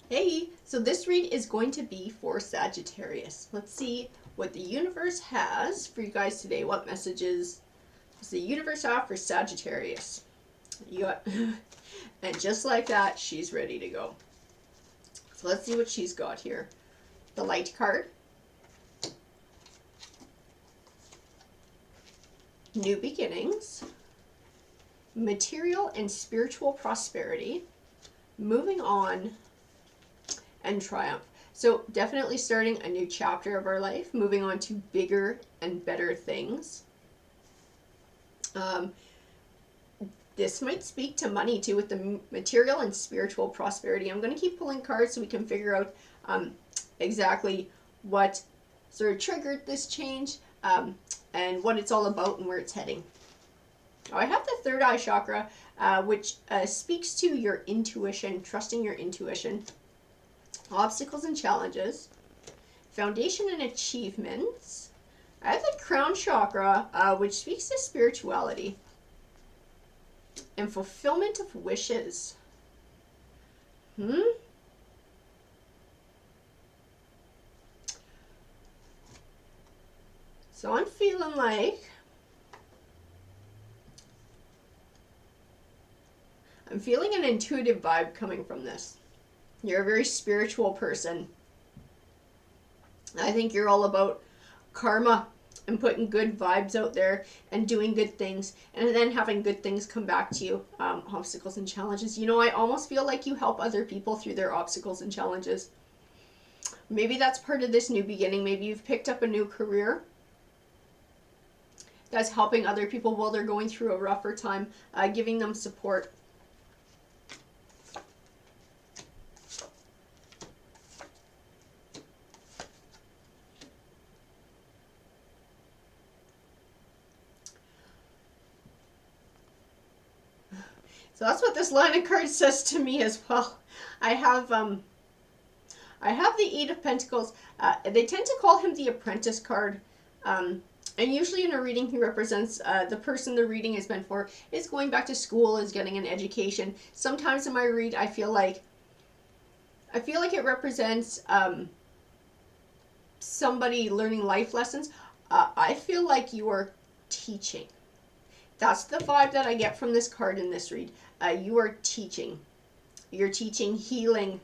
Hey, so this read is going to be for Sagittarius. Let's see what the universe has for you guys today. What messages does the universe have for Sagittarius? You got, and just like that, she's ready to go. So let's see what she's got here. The light card, new beginnings, material and spiritual prosperity, moving on, and triumph. So definitely starting a new chapter of our life, moving on to bigger and better things. Um, this might speak to money too with the material and spiritual prosperity. I'm going to keep pulling cards so we can figure out exactly what sort of triggered this change and what it's all about and where it's heading. Oh, I have the third eye chakra, which speaks to your intuition, trusting your intuition, obstacles and challenges, foundation and achievements. I have the crown chakra, which speaks to spirituality and fulfillment of wishes. So I'm feeling like I'm feeling an intuitive vibe coming from this. You're a very spiritual person. I think you're all about karma and putting good vibes out there and doing good things and then having good things come back to you. Obstacles and challenges. You know, I almost feel like you help other people through their obstacles and challenges. Maybe that's part of this new beginning. Maybe you've picked up a new career that's helping other people while they're going through a rougher time, giving them support. So that's what this line of cards says to me as well. I have the Eight of Pentacles. They tend to call him the Apprentice card. And usually in a reading, he represents the person the reading is meant for is going back to school, is getting an education. Sometimes in my read, I feel like it represents somebody learning life lessons. I feel like you are teaching. That's the vibe that I get from this card in this read. You are teaching. You're teaching healing.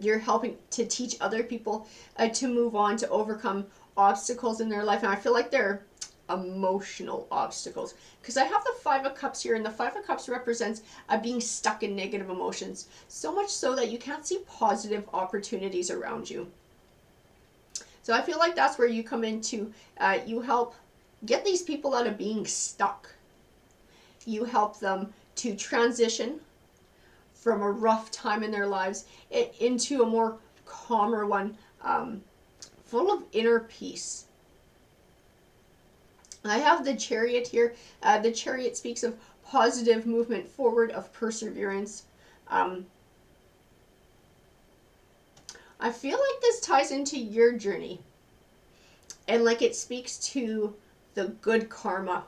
You're helping to teach other people to move on, to overcome obstacles in their life. And I feel like they're emotional obstacles because I have the Five of Cups here, and the Five of Cups represents being stuck in negative emotions, so much so that you can't see positive opportunities around you. So I feel like that's where you come into, you help get these people out of being stuck. You help them to transition from a rough time in their lives into a more calmer one, full of inner peace. I have the Chariot here. The Chariot speaks of positive movement forward, of perseverance. I feel like this ties into your journey, and like it speaks to the good karma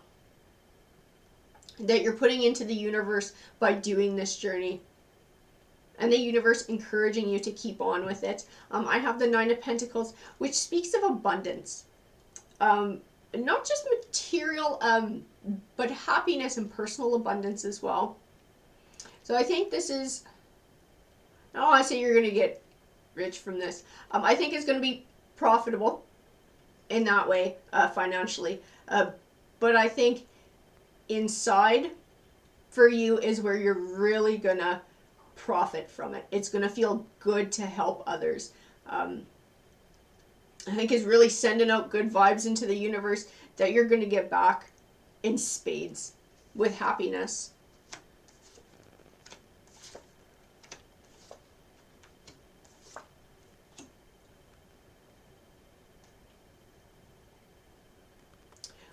that you're putting into the universe by doing this journey, and the universe encouraging you to keep on with it. I have the Nine of Pentacles, which speaks of abundance, not just material, but happiness and personal abundance as well. So I think this is, I don't want to say you're going to get rich from this. I think it's going to be profitable in that way, financially. But I think inside for you is where you're really going to profit from it. It's going to feel good to help others. I think it's really sending out good vibes into the universe that you're going to get back in spades with happiness.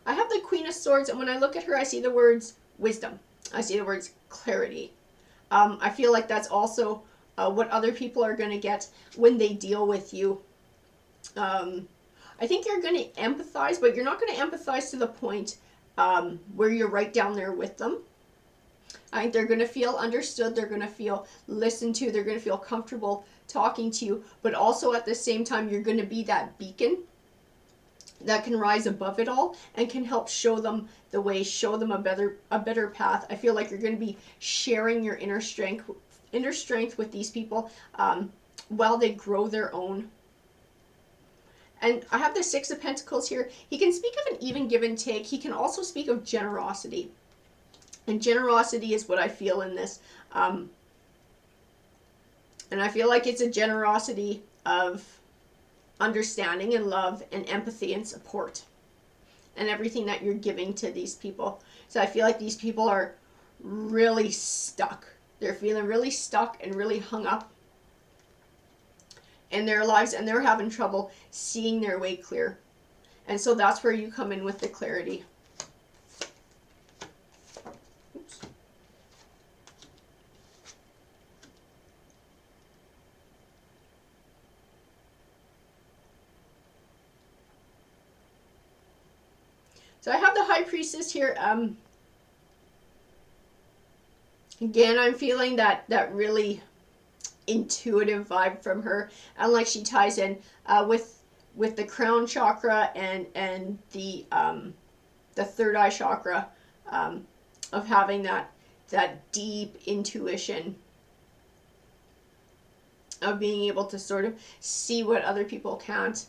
I have the Queen of Swords, and when I look at her, I see the words wisdom. I see the words clarity. I feel like that's also what other people are going to get when they deal with you. I think you're going to empathize, but you're not going to empathize to the point where you're right down there with them. I think they're going to feel understood. They're going to feel listened to. They're going to feel comfortable talking to you. But also at the same time, you're going to be that beacon that can rise above it all and can help show them the way, show them a better path. I feel like you're going to be sharing your inner strength with these people while they grow their own. And I have the Six of Pentacles here. He can speak of an even give and take. He can also speak of generosity. And generosity is what I feel in this. And I feel like it's a generosity of understanding and love and empathy and support and everything that you're giving to these people. So I feel like these people are really stuck. They're feeling really stuck and really hung up in their lives, and they're having trouble seeing their way clear. And so that's where you come in with the clarity. Oops. So I have the High Priestess here. Again, I'm feeling that really intuitive vibe from her, and like she ties in with the crown chakra and the third eye chakra, of having that deep intuition of being able to sort of see what other people can't.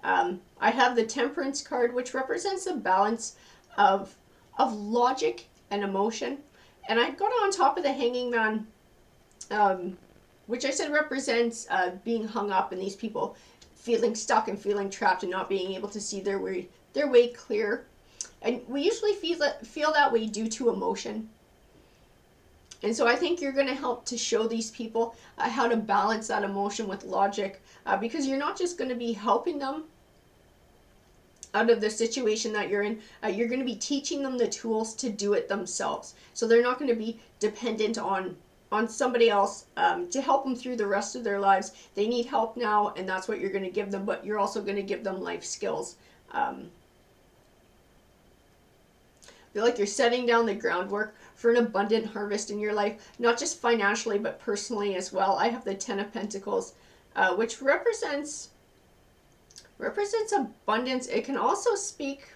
I have the Temperance card, which represents a balance of logic and emotion, and I got it on top of the Hanging Man, which I said represents being hung up and these people feeling stuck and feeling trapped and not being able to see their way clear. And we usually feel that way due to emotion. And so I think you're going to help to show these people how to balance that emotion with logic, because you're not just going to be helping them out of the situation that you're in. You're going to be teaching them the tools to do it themselves. So they're not going to be dependent on somebody else to help them through the rest of their lives. They need help now, and that's what you're going to give them, but you're also going to give them life skills. I feel like you're setting down the groundwork for an abundant harvest in your life, not just financially, but personally as well. I have the Ten of Pentacles, which represents abundance. It can also speak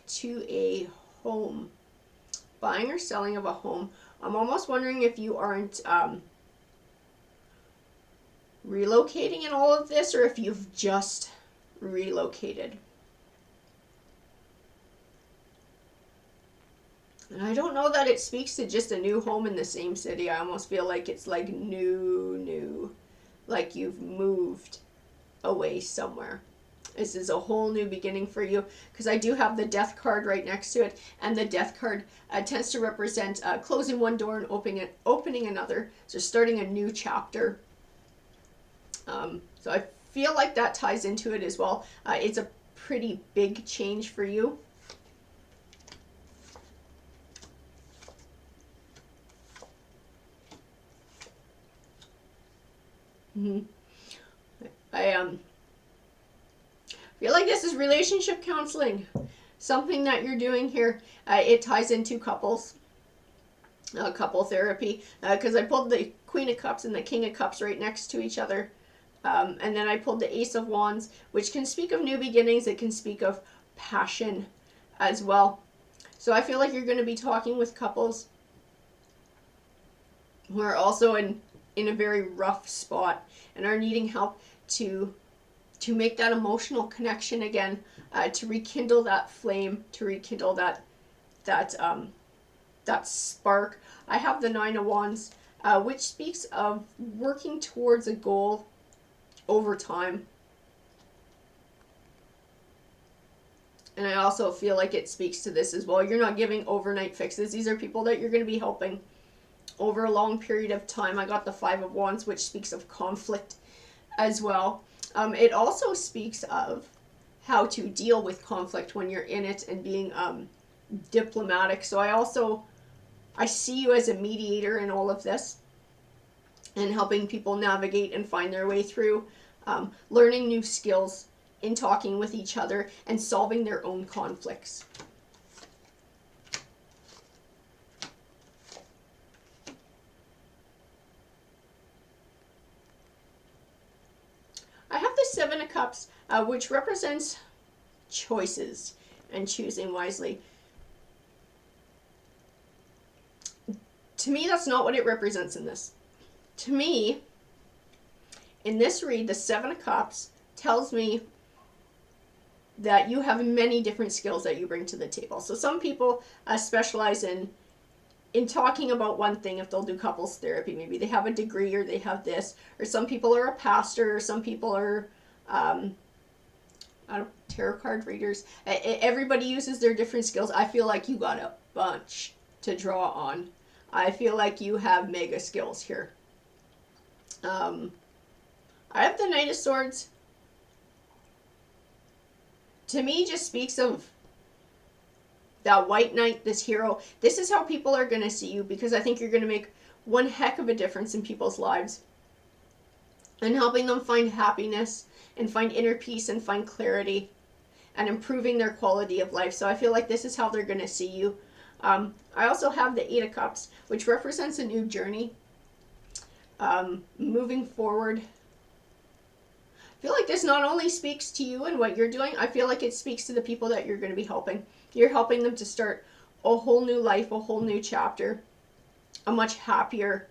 to a home. Buying or selling of a home. I'm almost wondering if you aren't relocating in all of this, or if you've just relocated. And I don't know that it speaks to just a new home in the same city. I almost feel like it's like new, like you've moved away somewhere. This is a whole new beginning for you, because I do have the Death card right next to it, and the Death card tends to represent closing one door and opening another, so starting a new chapter. So I feel like that ties into it as well. It's a pretty big change for you. I feel like this is relationship counseling, something that you're doing here. It ties into couples, couple therapy, because I pulled the Queen of Cups and the King of Cups right next to each other, and then I pulled the Ace of Wands, which can speak of new beginnings. It can speak of passion as well. So I feel like you're going to be talking with couples who are also in a very rough spot and are needing help to make that emotional connection again, to rekindle that flame, to rekindle that spark. I have the Nine of Wands, which speaks of working towards a goal over time. And I also feel like it speaks to this as well. You're not giving overnight fixes. These are people that you're going to be helping over a long period of time. I got the Five of Wands, which speaks of conflict as well. It also speaks of how to deal with conflict when you're in it and being diplomatic. So I see you as a mediator in all of this and helping people navigate and find their way through, learning new skills in talking with each other and solving their own conflicts. Seven of Cups, which represents choices and choosing wisely. To me, that's not what it represents in this. To me, in this read, the Seven of Cups tells me that you have many different skills that you bring to the table. So some people specialize in talking about one thing. If they'll do couples therapy, maybe they have a degree or they have this, or some people are a pastor, or some people are tarot card readers. Everybody uses their different skills. I feel like you got a bunch to draw on. I feel like you have mega skills here. I have the Knight of Swords. To me, just speaks of that white knight, this hero. This is how people are going to see you, because I think you're going to make one heck of a difference in people's lives and helping them find happiness and find inner peace and find clarity and improving their quality of life. So I feel like this is how they're going to see you. I also have the Eight of Cups, which represents a new journey, moving forward. I feel like this not only speaks to you and what you're doing, I feel like it speaks to the people that you're going to be helping. You're helping them to start a whole new life, a whole new chapter, a much happier,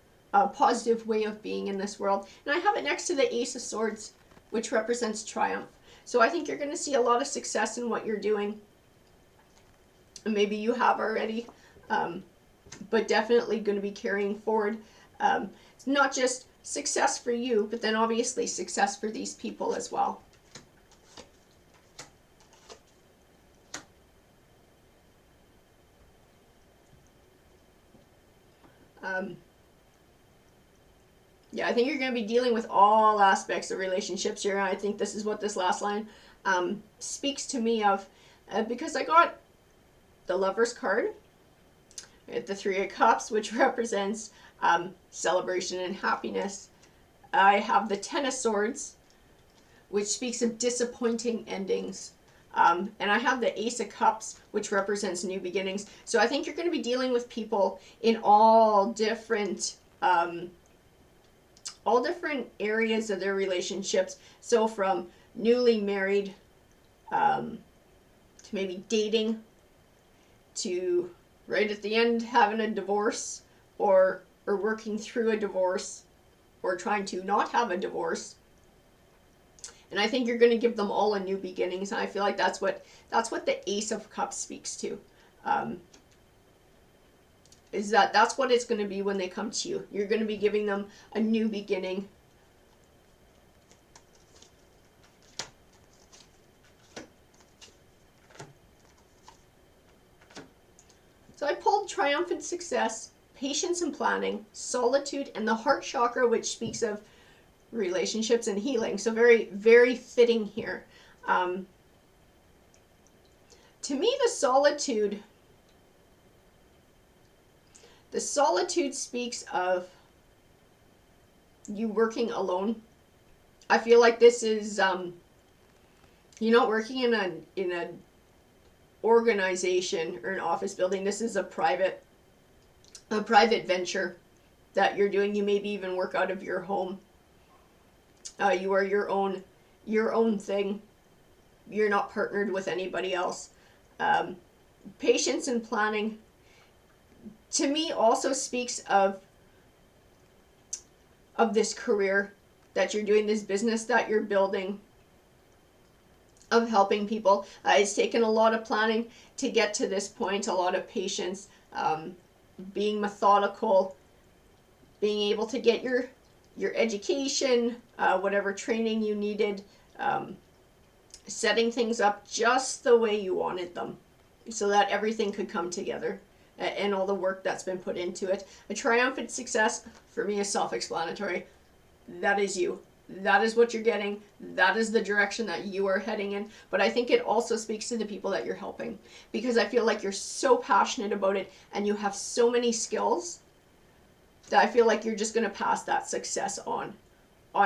positive way of being in this world. And I have it next to the Ace of Swords, which represents triumph. So I think you're going to see a lot of success in what you're doing. And maybe you have already, but definitely going to be carrying forward. It's not just success for you, but then obviously success for these people as well. Yeah, I think you're going to be dealing with all aspects of relationships here. I think this is what this last line speaks to me of, because I got the Lover's card, the Three of Cups, which represents celebration and happiness. I have the Ten of Swords, which speaks of disappointing endings. And I have the Ace of Cups, which represents new beginnings. So I think you're going to be dealing with people in all different areas of their relationships. So from newly married to maybe dating, to right at the end having a divorce, or working through a divorce, or trying to not have a divorce. And I think you're going to give them all a new beginnings. And I feel like that's what the Ace of Cups speaks to. Is that's what it's going to be when they come to you. You're going to be giving them a new beginning. So I pulled triumphant success, patience and planning, solitude, and the heart chakra, which speaks of relationships and healing. So very, very fitting here. To me, the solitude speaks of you working alone. I feel like this is you're not working in a organization or an office building. This is a private venture that you're doing. You maybe even work out of your home. You are your own thing. You're not partnered with anybody else. Patience and planning, to me, also speaks of this career that you're doing, this business that you're building, of helping people. It's taken a lot of planning to get to this point, a lot of patience, being methodical, being able to get your education, whatever training you needed, setting things up just the way you wanted them so that everything could come together, and all the work that's been put into it. A triumphant success, for me, is self-explanatory. That is you. That is what you're getting. That is the direction that you are heading in. But I think it also speaks to the people that you're helping, because I feel like you're so passionate about it and you have so many skills that I feel like you're just going to pass that success on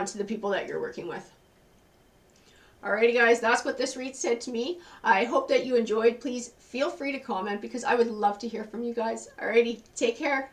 to the people that you're working with. Alrighty guys, that's what this read said to me. I hope that you enjoyed. Please feel free to comment, because I would love to hear from you guys. Alrighty, take care.